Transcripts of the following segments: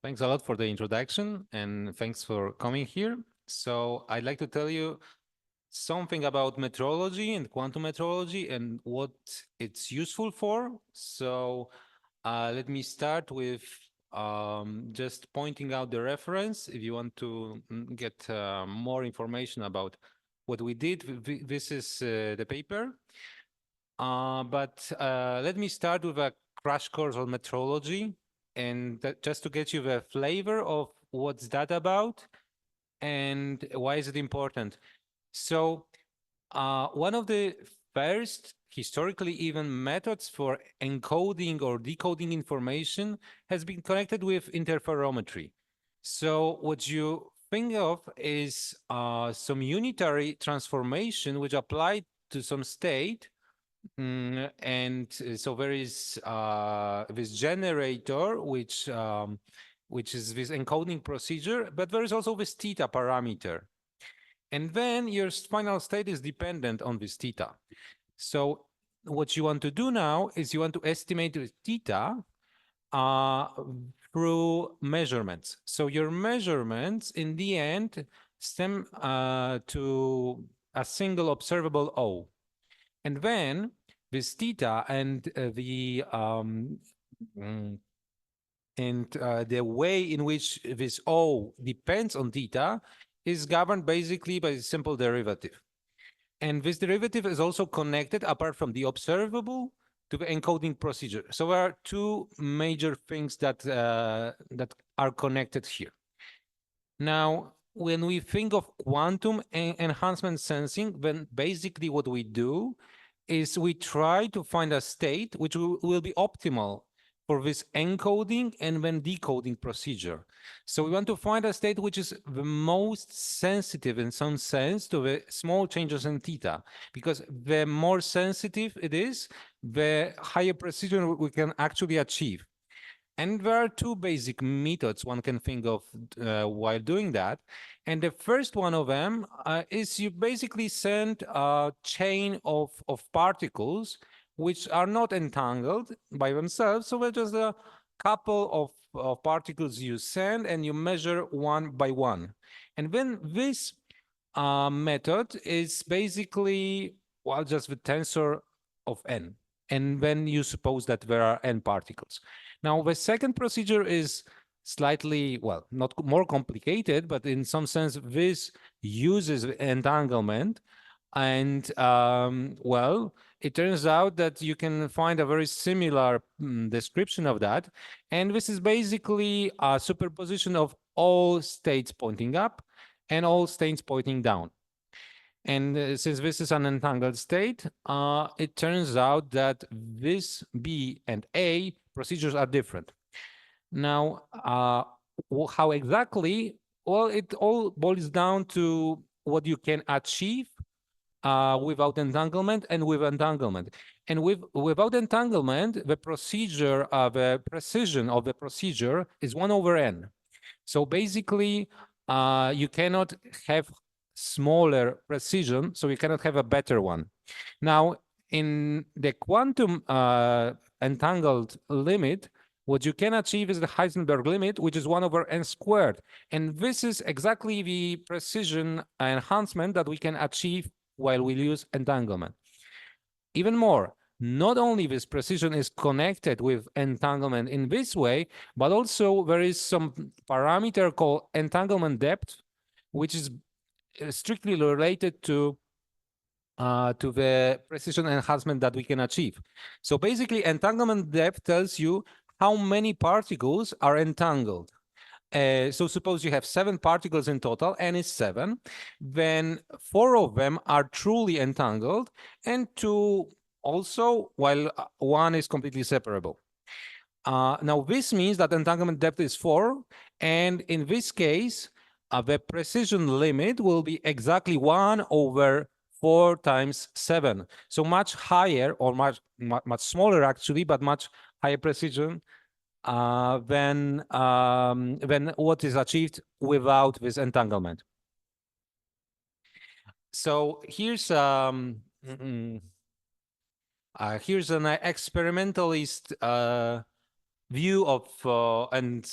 Thanks a lot for the introduction and thanks for coming here. So I'd like to tell you something about metrology and quantum metrology and what it's useful for. So let me start with just pointing out the reference if you want to get more information about what we did. This is the paper. But let me start with a crash course on metrology and just to get you the flavor of what's that about and why is it important. So one of the first historically even methods for encoding or decoding information has been connected with interferometry. So what you think of is some unitary transformation which applied to some state. So there is this generator, which is this encoding procedure, but there is also this theta parameter. And then your final state is dependent on this theta. So what you want to do now is you want to estimate the theta through measurements. So your measurements in the end stem to a single observable O. And then this theta and the way in which this O depends on theta is governed basically by a simple derivative. And this derivative is also connected, apart from the observable, to the encoding procedure. So there are two major things that are connected here. Now, when we think of quantum enhancement sensing, then basically what we do is we try to find a state which will be optimal for this encoding and then decoding procedure. So we want to find a state which is the most sensitive in some sense to the small changes in theta, because the more sensitive it is, the higher precision we can actually achieve. And there are two basic methods one can think of while doing that. And the first one of them is you basically send a chain of particles which are not entangled by themselves. So they're just a couple of particles you send and you measure one by one. And then this method is basically, well, just the tensor of n. And then you suppose that there are n particles. Now, the second procedure is slightly, well, not more complicated, but in some sense, this uses entanglement. And, well, it turns out that you can find a very similar description of that. And this is basically a superposition of all states pointing up and all states pointing down. And since this is an entangled state, it turns out that this B and A procedures are different. Now, how exactly? Well, it all boils down to what you can achieve without entanglement and with entanglement. And without entanglement, the procedure, the precision of the procedure is 1 over n. So basically, you cannot have smaller precision, so you cannot have a better one. Now, in the quantum entangled limit, what you can achieve is the Heisenberg limit, which is 1 over n squared. And this is exactly the precision enhancement that we can achieve while we use entanglement. Even more, not only this precision is connected with entanglement in this way, but also there is some parameter called entanglement depth, which is strictly related to the precision enhancement that we can achieve. So basically, entanglement depth tells you how many particles are entangled. So suppose you have 7 particles in total, n is 7, then 4 of them are truly entangled, and 2 also, while 1 is completely separable. Now, this means that entanglement depth is 4, and in this case, the precision limit will be exactly 1 over 4 times 7. So much higher, or much smaller actually, but much higher precision than what is achieved without this entanglement. So here's an experimentalist view of and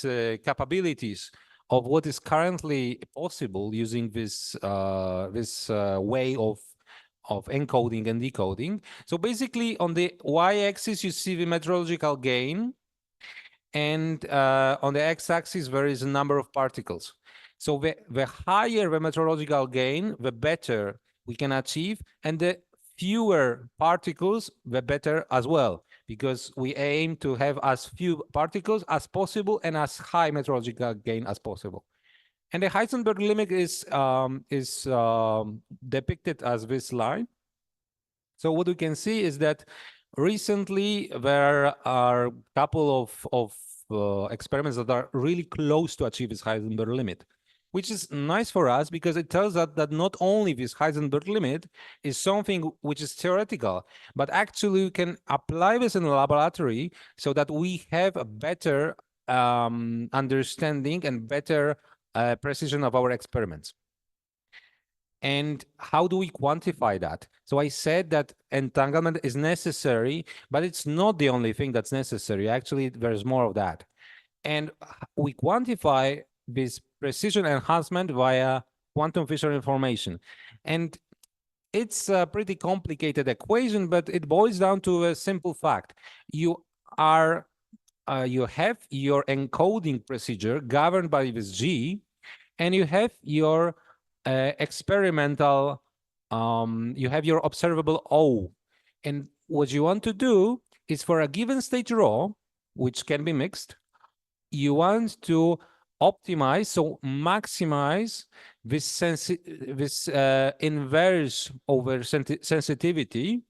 capabilities of what is currently possible using this way of encoding and decoding. So basically, on the y-axis, you see the metrological gain, and on the x-axis, there is a number of particles. So the higher the metrological gain, the better we can achieve, and the fewer particles, the better as well, because we aim to have as few particles as possible and as high metrological gain as possible. And the Heisenberg limit is depicted as this line. So what we can see is that recently there are a couple of experiments that are really close to achieve this Heisenberg limit, which is nice for us because it tells us that not only this Heisenberg limit is something which is theoretical, but actually we can apply this in the laboratory so that we have a better understanding and better precision of our experiments. And how do we quantify that? So I said that entanglement is necessary, but it's not the only thing that's necessary. Actually, there's more of that. And we quantify this precision enhancement via quantum Fisher information. And it's a pretty complicated equation, but it boils down to a simple fact. You have your encoding procedure governed by this G, and you have your experimental, you have your observable O. And what you want to do is for a given state rho, which can be mixed, you want to optimize, so maximize this, inverse over sensitivity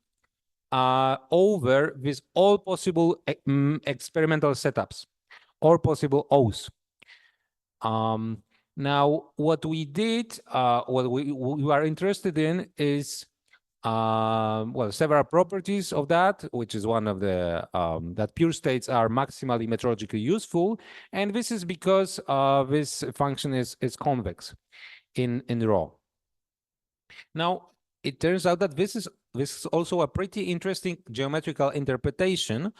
over with all possible experimental setups or possible O's. Now, what we did, what we are interested in is, well, several properties of that, which is one of the, that pure states are maximally metrologically useful. And this is because this function is convex in rho. Now, it turns out that this is also a pretty interesting geometrical interpretation.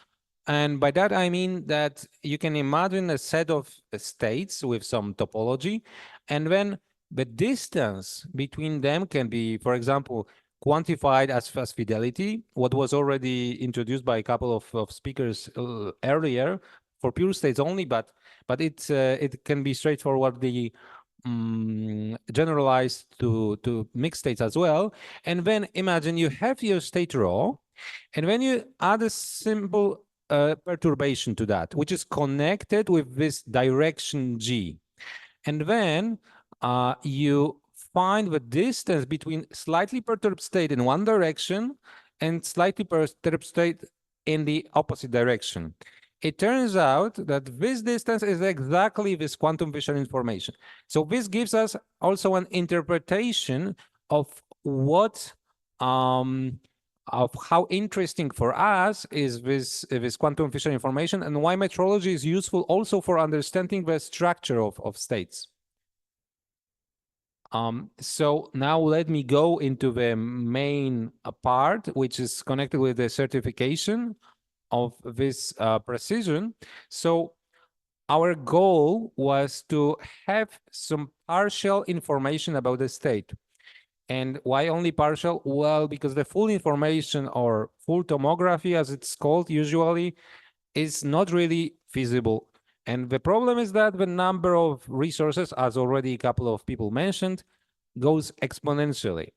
And by that, I mean that you can imagine a set of states with some topology, and then the distance between them can be, for example, quantified as fidelity, what was already introduced by a couple of speakers earlier for pure states only, but it can be straightforwardly generalized to mixed states as well. And then imagine you have your state rho, and when you add a simple perturbation to that, which is connected with this direction G. And then you find the distance between slightly perturbed state in one direction and slightly perturbed state in the opposite direction. It turns out that this distance is exactly this quantum Fisher information. So this gives us also an interpretation of what of how interesting for us is this quantum Fisher information, and why metrology is useful also for understanding the structure of states. So now let me go into the main part, which is connected with the certification of this precision. So our goal was to have some partial information about the state. And why only partial? Well, because the full information, or full tomography as it's called usually, is not really feasible. And the problem is that the number of resources, as already a couple of people mentioned, goes exponentially.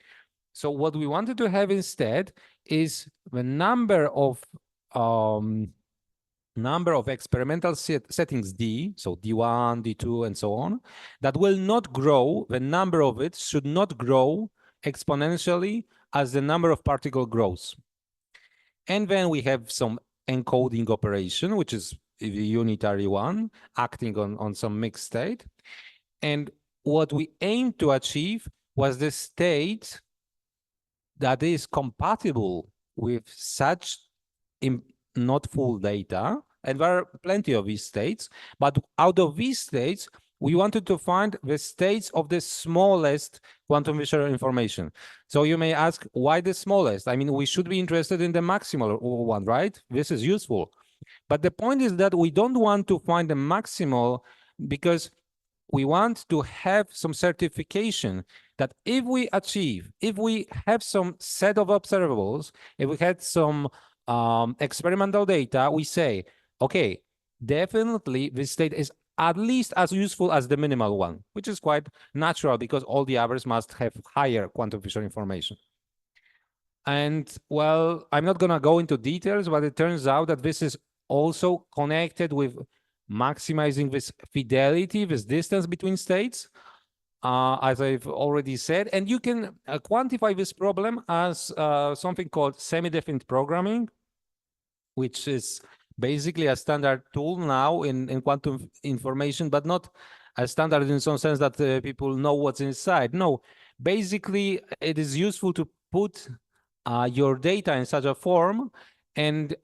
So what we wanted to have instead is the number of experimental settings D, so D1, D2, and so on, that will not grow. The number of it should not grow exponentially as the number of particle grows. And then we have some encoding operation, which is the unitary one, acting on some mixed state. And what we aimed to achieve was the state that is compatible with such not full data. And there are plenty of these states, but out of these states, we wanted to find the states of the smallest quantum Fisher information. So you may ask, why the smallest? I mean, we should be interested in the maximal one, right? This is useful. But the point is that we don't want to find the maximal because we want to have some certification that if we have some set of observables, if we had some experimental data, we say, okay, definitely this state is at least as useful as the minimal one, which is quite natural because all the others must have higher quantum Fisher information. And well, I'm not going to go into details, but it turns out that this is also connected with maximizing this fidelity, this distance between states, as I've already said. And you can quantify this problem as something called semi-definite programming, which is basically a standard tool now in quantum information, but not a standard in some sense that people know what's inside. No, basically, it is useful to put your data in such a form and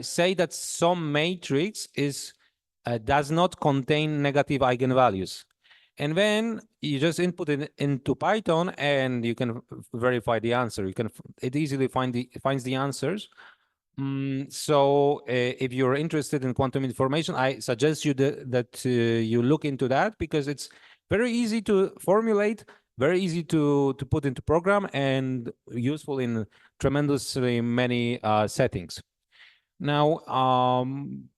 say that some matrix does not contain negative eigenvalues. And then you just input it into Python and you can verify the answer. It easily finds the answers. So if you're interested in quantum information, I suggest you that you look into that because it's very easy to formulate, very easy to put into program, and useful in tremendously many settings. Now,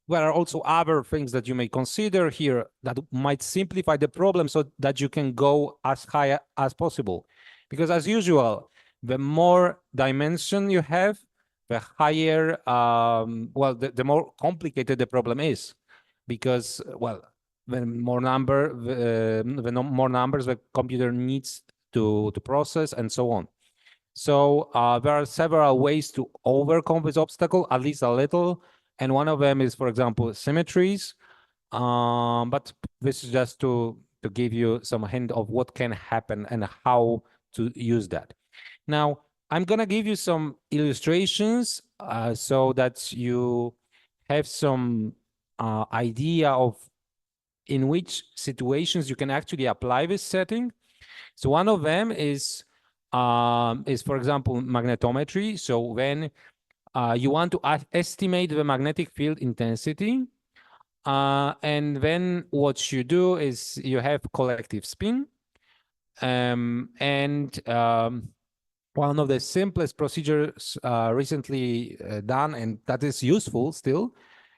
there are also other things that you may consider here that might simplify the problem so that you can go as high as possible. Because as usual, the more dimension you have, the higher, well, the more complicated the problem is. Because, well, the more numbers the computer needs to process and so on. So there are several ways to overcome this obstacle, at least a little. And one of them is, for example, symmetries. But this is just to give you some hint of what can happen and how to use that. Now, I'm going to give you some illustrations so that you have some idea of in which situations you can actually apply this setting. So one of them is for example, magnetometry. So when you want to estimate the magnetic field intensity, and then what you do is you have collective spin, and one of the simplest procedures recently done, and that is useful still,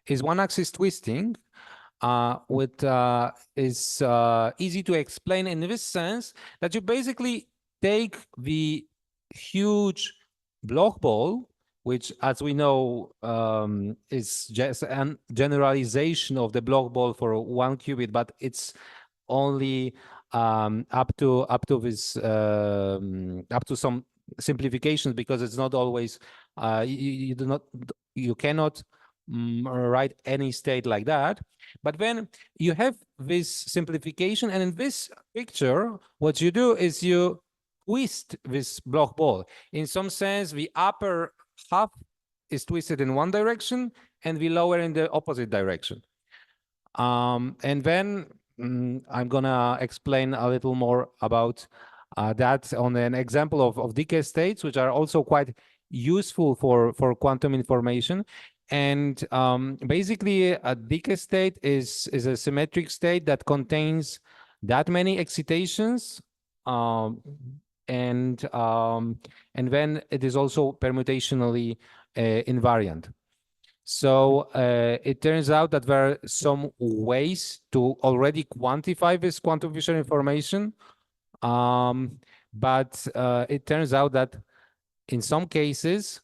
is one-axis twisting, which is easy to explain in this sense that you basically take the huge Bloch ball, which, as we know, is just a generalization of the Bloch ball for one qubit, but it's only up to this up to some simplifications because it's not always you cannot write any state like that. But then you have this simplification, and in this picture, what you do is you twist this Bloch ball. In some sense, the upper half is twisted in one direction and the lower in the opposite direction. And then I'm gonna explain a little more about that on an example of decay states, which are also quite useful for quantum information. And basically, a decay state is a symmetric state that contains that many excitations, and then it is also permutationally invariant. So it turns out that there are some ways to already quantify this quantum Fisher information, but it turns out that in some cases,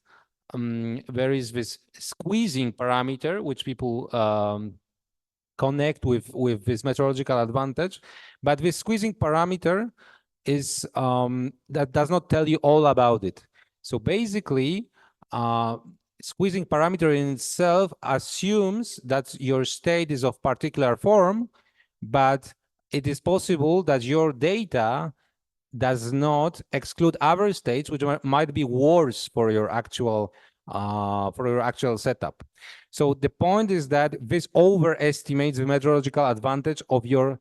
there is this squeezing parameter, which people connect with this metrological advantage. But this squeezing parameter is that does not tell you all about it. So basically, squeezing parameter in itself assumes that your state is of particular form, but it is possible that your data does not exclude other states which might be worse for your actual setup. So the point is that this overestimates the metrological advantage of your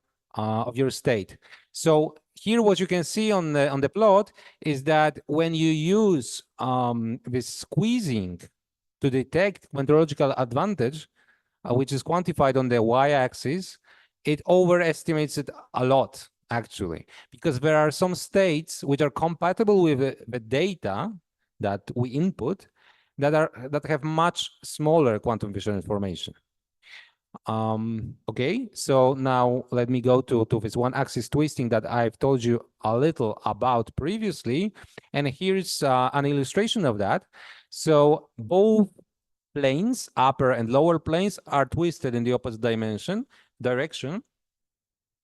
state. So here, what you can see on the plot is that when you use this squeezing to detect metrological advantage, which is quantified on the y-axis, it overestimates it a lot, actually, because there are some states which are compatible with the data that we input that have much smaller quantum visual information. Okay, so now let me go to this one-axis twisting that I've told you a little about previously, and here's an illustration of that. So both planes, upper and lower planes, are twisted in the opposite direction,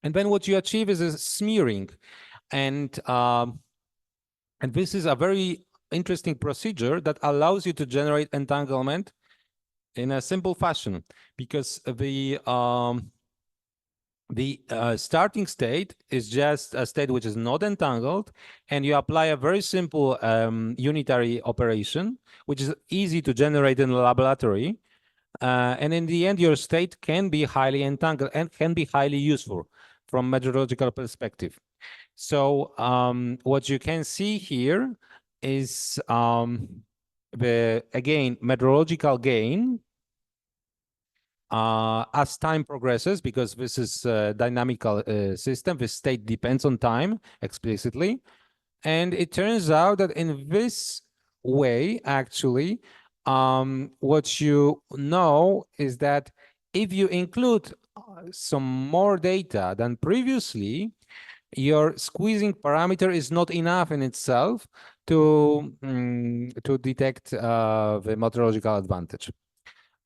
and then what you achieve is a smearing, and this is a very interesting procedure that allows you to generate entanglement in a simple fashion, because the starting state is just a state which is not entangled, and you apply a very simple unitary operation, which is easy to generate in the laboratory. And in the end, your state can be highly entangled and can be highly useful from metrological perspective. So what you can see here is the, again, metrological gain as time progresses, because this is a dynamical system. The state depends on time explicitly. And it turns out that in this way, actually, what you know is that if you include some more data than previously, your squeezing parameter is not enough in itself to detect the metrological advantage.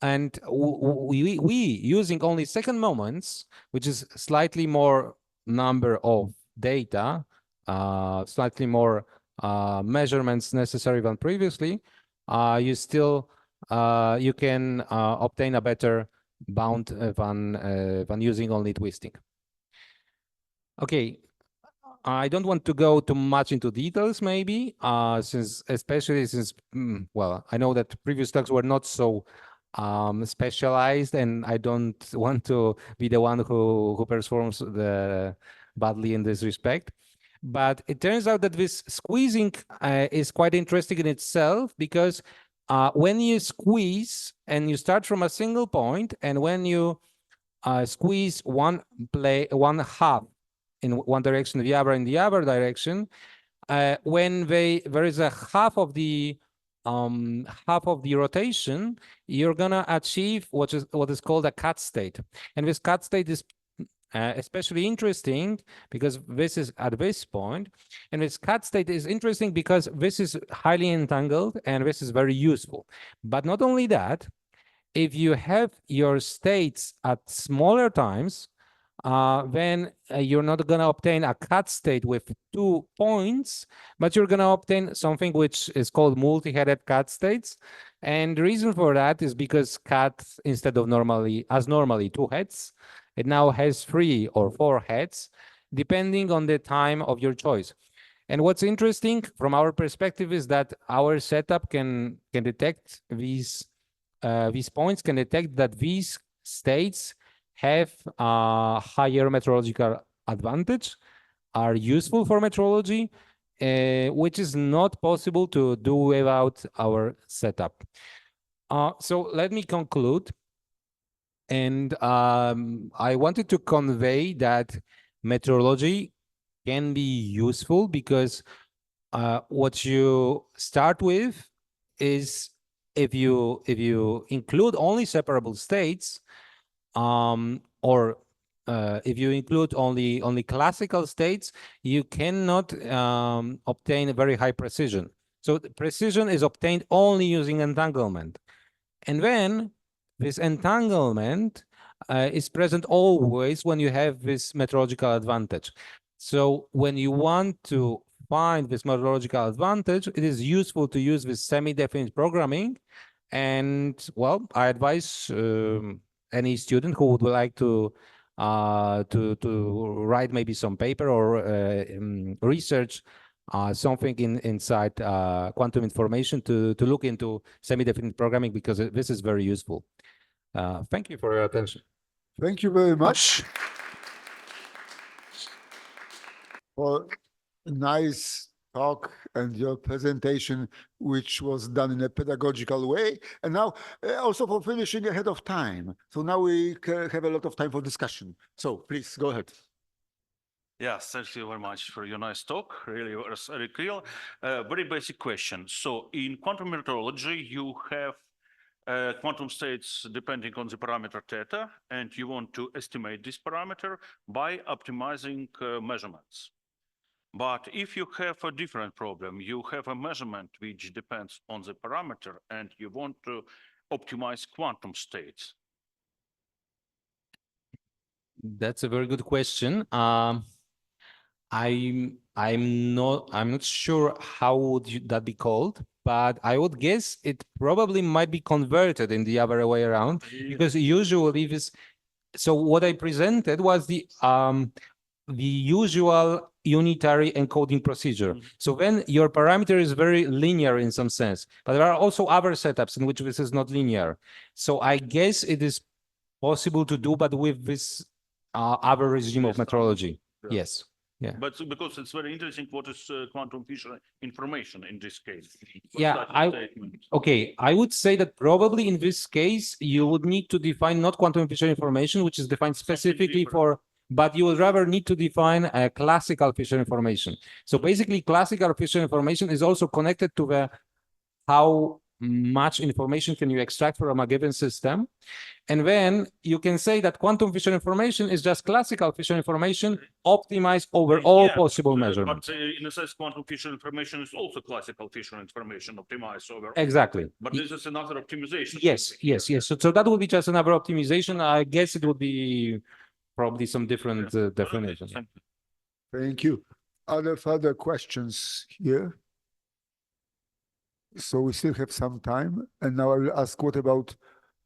And we using only second moments, which is slightly more number of data, slightly more measurements necessary than previously, you still you can obtain a better bound than using only twisting. Okay, I don't want to go too much into details, maybe, especially since, well, I know that previous talks were not so specialized, and I don't want to be the one who performs badly in this respect. But it turns out that this squeezing is quite interesting in itself, because when you squeeze and you start from a single point, and when you squeeze one half in one direction, the other in the other direction, when there is a half of the rotation, you're gonna achieve what is called a cut state. And this cut state is especially interesting because this is at this point, and this cut state is interesting because this is highly entangled and this is very useful. But not only that, if you have your states at smaller times, then you're not going to obtain a cut state with 2 points, but you're going to obtain something which is called multi-headed cut states. And the reason for that is because cut, instead of normally 2 heads, it now has 3 or 4 heads, depending on the time of your choice. And what's interesting from our perspective is that our setup can detect these points, can detect that these states have a higher metrological advantage, are useful for metrology, which is not possible to do without our setup. So let me conclude. And I wanted to convey that metrology can be useful because what you start with is, if you include only separable states, or if you include only classical states, you cannot obtain a very high precision. So the precision is obtained only using entanglement. And then this entanglement is present always when you have this metrological advantage. So when you want to find this metrological advantage, it is useful to use this semi-definite programming. And well, I advise any student who would like to write maybe some paper or research something inside quantum information to look into semi-definite programming, because this is very useful. Thank you for your attention. Thank you very much for a nice talk and your presentation, which was done in a pedagogical way. And now also for finishing ahead of time. So now we have a lot of time for discussion. So please go ahead. Yes, thank you very much for your nice talk. Really was very clear. Very basic question. So in quantum metrology, you have quantum states depending on the parameter theta, and you want to estimate this parameter by optimizing measurements. But if you have a different problem, you have a measurement which depends on the parameter, and you want to optimize quantum states. That's a very good question. I'm not sure how would that be called, but I would guess it probably might be converted in the other way around, because usually this. So what I presented was the usual unitary encoding procedure. So when your parameter is very linear in some sense, but there are also other setups in which this is not linear. So I guess it is possible to do, but with this other regime of metrology. Yeah. Yes. Yeah. But because it's very interesting, what is quantum Fisher information in this case? Yeah, okay. I would say that probably in this case, you would need to define not quantum Fisher information, which is defined specifically for, but you would rather need to define a classical Fisher information. So basically, classical Fisher information is also connected to the how much information can you extract from a given system. And then you can say that quantum Fisher information is just classical Fisher information optimized over all possible measurements. But in a sense, quantum Fisher information is also classical Fisher information optimized over. Exactly. But this is another optimization. Yes. So that would be just another optimization. I guess it would be probably some different definition. Thank you. Are there further questions here? So we still have some time. And now I will ask, what about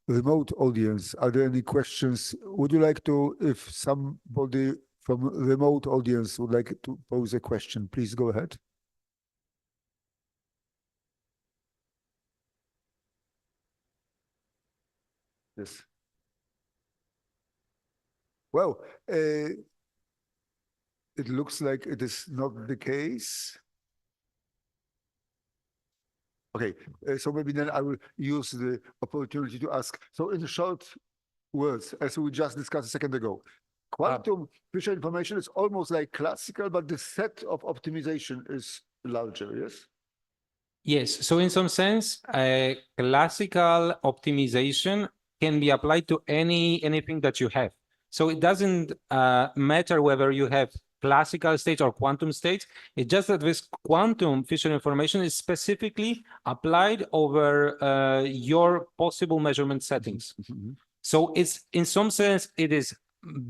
remote audience? Are there any questions? Would you like to, if somebody from remote audience would like to pose a question, please go ahead. Yes. Well, it looks like it is not the case. Okay, so maybe then I will use the opportunity to ask. So in short words, as we just discussed a second ago, quantum Fisher information is almost like classical, but the set of optimization is larger, yes? Yes, so in some sense, classical optimization can be applied to anything that you have. So it doesn't matter whether you have classical states or quantum states. It's just that this quantum Fisher information is specifically applied over your possible measurement settings. Mm-hmm. So it's in some sense, it is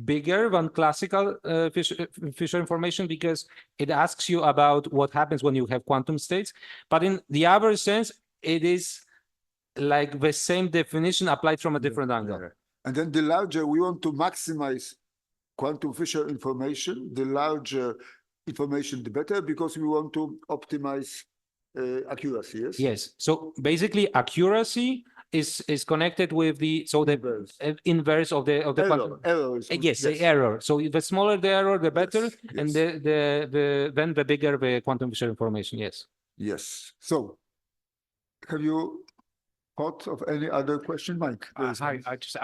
bigger than classical Fisher information because it asks you about what happens when you have quantum states. But in the other sense, it is like the same definition applied from a different angle. Yeah. And then the larger we want to maximize quantum Fisher information, the larger information, the better, because we want to optimize accuracy, yes? Yes. So basically accuracy is connected with the inverse of the quantum. Error is Yes, error. So the smaller the error, the better, and then the bigger the quantum Fisher information. Yes. Yes. So, have you thought of any other question, Mike? Hi, I just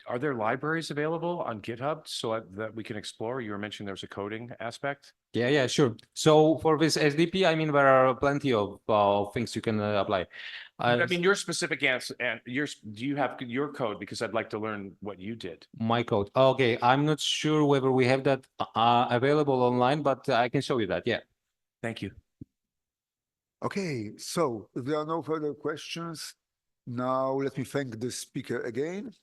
are there libraries available on GitHub so that we can explore? You were mentioning there's a coding aspect. Yeah, sure. So for this SDP, I mean, there are plenty of things you can apply. I mean, your specific answer, and do you have your code? Because I'd like to learn what you did. My code. Okay, I'm not sure whether we have that available online, but I can show you that. Yeah. Thank you. Okay, so if there are no further questions, now let me thank the speaker again.